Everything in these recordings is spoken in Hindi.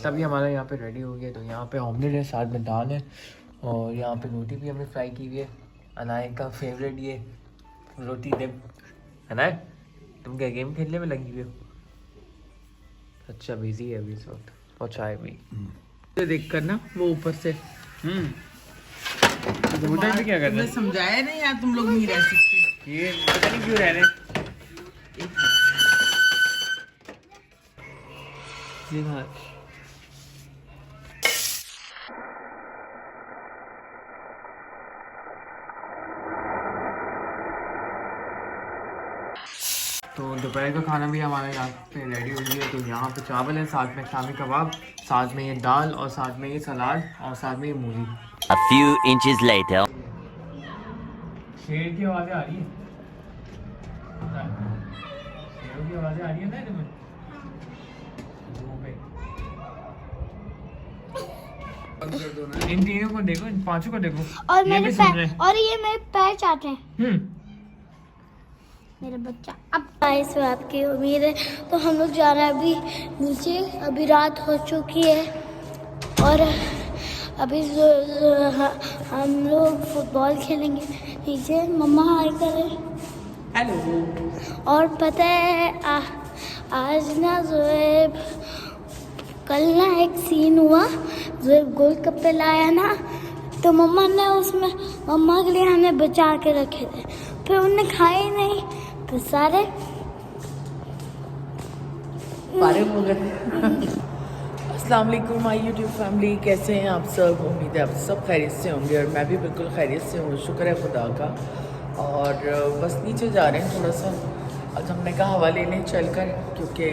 नाश्ता भी हमारा यहाँ पे रेडी हो गया। तो यहाँ पे ऑमलेट है, साथ में दाल है और यहाँ पे रोटी भी हमने फ्राई की हुई है। अनाया का फेवरेट ये रोटी दे। अनाया तुम क्या गेम खेलने में लगी हुई हो? अच्छा बिजी है अभी इस वक्त, पहुँचाए भी तो देख कर ना वो ऊपर से। उधर भी क्या कर रहे हैं? समझाया नहीं यार, तुम लोग नहीं रह सकते। ये पता नहीं क्यों रह रहे हैं। तो दोपहर का खाना भी हमारा यहाँ पे रेडी हो गया है। तो यहाँ पे चावल है, साथ में शामी कबाब, साथ में ये दाल और साथ में ये सलाद और साथ में ये मूली। A few inches later. शेर की आवाज़ें आ रही है, शेरों की आवाज़ें आ रही है ना तुम्हें? इन तीनों को देखो, इन पांचों को देखो। और ये मेरे भी सुन रहे पैर, हैं। और ये मेरे पैर चाहते हैं। मेरा बच्चा अब इस बात की उम्मीद है। तो हम लोग जा रहे हैं अभी नीचे। अभी रात हो चुकी है और अभी हम लोग फुटबॉल खेलेंगे नीचे। मम्मा हाय करे। हेलो। और पता है आज ना ज़ोएब, कल ना एक सीन हुआ, ज़ोएब गोलगप्पे लाया ना, तो मम्मा ने उसमें मम्मा के लिए हमने बचा के रखे थे, फिर उन्होंने खाए नहीं, तो सारे हो गए। अस्सलाम वालेकुम माय यूट्यूब फैमिली, कैसे हैं आप सब? उम्मीद है आप सब खैरियत से होंगे और मैं भी बिल्कुल खैरियत से हूँ, शुक्र है खुदा का। और बस नीचे जा रहे हैं थोड़ा सा, आज हमने कहा हवा ले लें चल कर, क्योंकि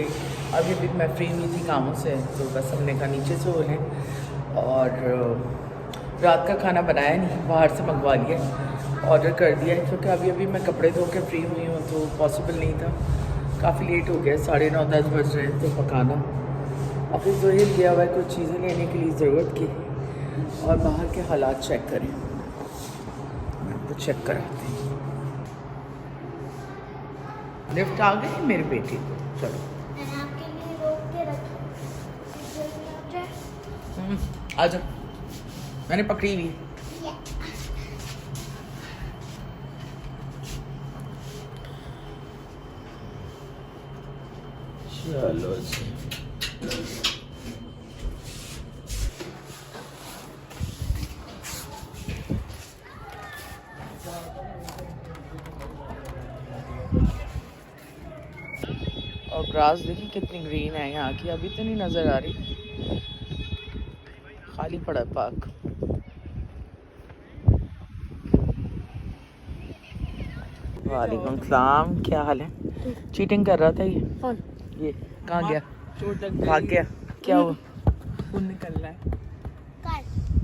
अभी भी मैं फ्री हुई थी कामों से, तो बस हमने कहा नीचे से हो लें। और रात का खाना बनाया नहीं, बाहर से मंगवा लिया, ऑर्डर कर दिया है, क्योंकि अभी मैं कपड़े धो के फ्री हुई हूँ तो पॉसिबल नहीं था। काफ़ी लेट हो गया, 9:30-10 बज रहे हैं। तो पकाना अभी ज़ोहेब गया हुआ है कुछ चीज़ें लेने के लिए ज़रूरत की, और बाहर के हालात चेक करें, आपको चेक कराते हैं। लिफ्ट आ गई मेरे बेटे को, चलो मैंने आपके लिए रोक के रखी। आ जाओ, मैंने पकड़ी हुई। चलो जी, और ग्रास देखिए कितनी ग्रीन है यहाँ की, अभी तो नहीं नजर आ रही, खाली पड़ा है पार्क। वालेकुम सलाम, क्या हाल है? चीटिंग कर रहा था ये कहाँ गया? भाग गया, क्या हुआ? खून निकल रहा है।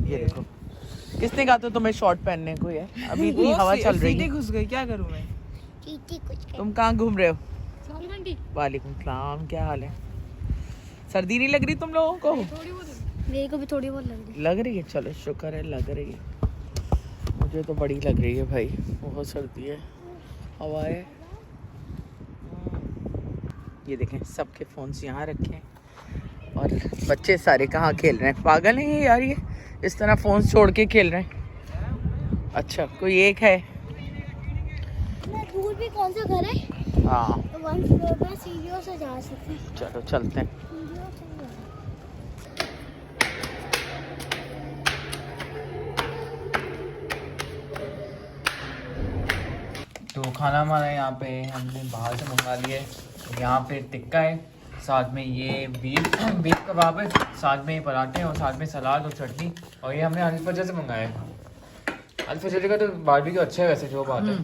ये देखो, किसने कहा था तुम्हें शॉर्ट पहनने को? है अभी इतनी हवा चल रही है। घुस गई, क्या करूं मैं? तुम कहाँ घूम रहे हो? वालेकुम सलाम, क्या हाल है? सर्दी नहीं लग रही तुम लोगों को? मेरे को भी थोड़ी बहुत लग रही है, चलो शुक्र है लग रही है, मुझे तो बड़ी लग रही है भाई, बहुत सर्दी है, हवा है। ये देखें सबके फ़ोन्स यहाँ रखे हैं और बच्चे सारे कहाँ खेल रहे हैं? पागल हैं ये यार, ये इस तरह फ़ोन छोड़ के खेल रहे हैं। अच्छा कोई एक है? दूर भी कौन सा घर है? हाँ तो 1 फ्लोर पे सीढ़ियों से जा सकते हैं। चलो चलते हैं। सीढ़ियों से जा। तो खाना हमारा यहाँ पे हमने बाहर से मंगा लिया है। यहाँ पे टिक्का है, साथ में ये बीफ कबाब है, साथ में ये पराठे हैं और साथ में सलाद और चटनी। और ये हमने अल फजर से मंगाया है। अल फजर का तो बारबेक्यू अच्छा है वैसे, जो बात है।